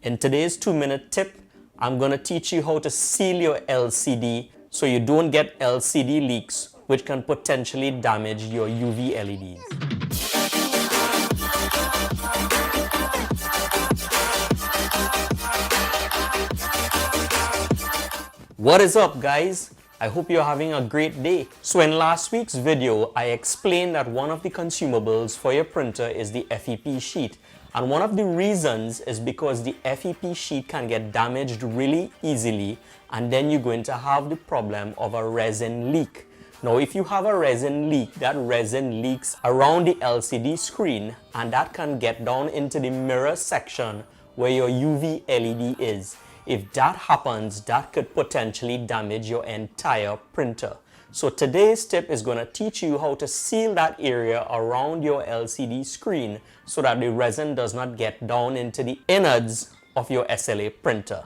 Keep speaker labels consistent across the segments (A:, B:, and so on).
A: In today's 2-minute tip, I'm going to teach you how to seal your LCD so you don't get LCD leaks, which can potentially damage your UV LEDs. What is up, guys? I hope you're having a great day. So in last week's video, I explained that one of the consumables for your printer is the FEP sheet. And one of the reasons is because the FEP sheet can get damaged really easily, and then you're going to have the problem of a resin leak. Now, if you have a resin leak, that resin leaks around the LCD screen, and that can get down into the mirror section where your UV LED is. If that happens, that could potentially damage your entire printer. So today's tip is going to teach you how to seal that area around your LCD screen so that the resin does not get down into the innards of your SLA printer.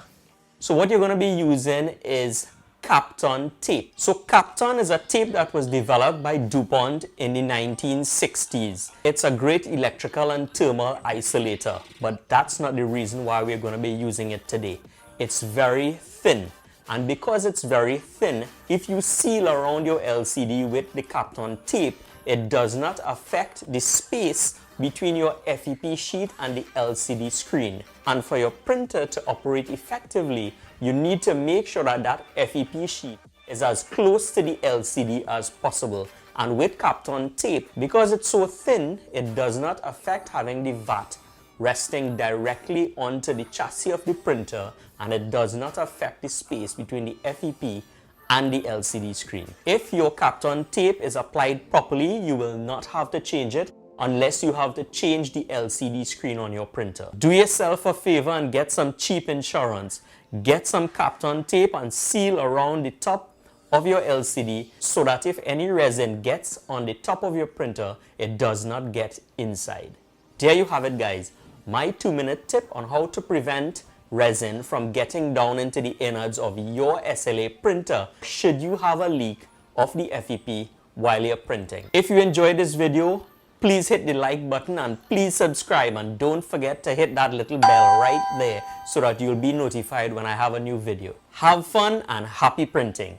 A: So what you're going to be using is Kapton tape. So Kapton is a tape that was developed by DuPont in the 1960s. It's a great electrical and thermal isolator, but that's not the reason why we're going to be using it today. It's very thin. And because it's very thin, if you seal around your LCD with the Kapton tape, it does not affect the space between your FEP sheet and the LCD screen. And for your printer to operate effectively, you need to make sure that that FEP sheet is as close to the LCD as possible. And with Kapton tape, because it's so thin, it does not affect having the VAT resting directly onto the chassis of the printer, and it does not affect the space between the FEP and the LCD screen. If your Kapton tape is applied properly, you will not have to change it unless you have to change the LCD screen on your printer. Do yourself a favor and get some cheap insurance. Get some Kapton tape and seal around the top of your LCD so that if any resin gets on the top of your printer, it does not get inside. There you have it, guys. My 2-minute tip on how to prevent resin from getting down into the innards of your SLA printer should you have a leak of the FEP while you're printing. If you enjoyed this video, please hit the like button and please subscribe, and don't forget to hit that little bell right there so that you'll be notified when I have a new video. Have fun and happy printing!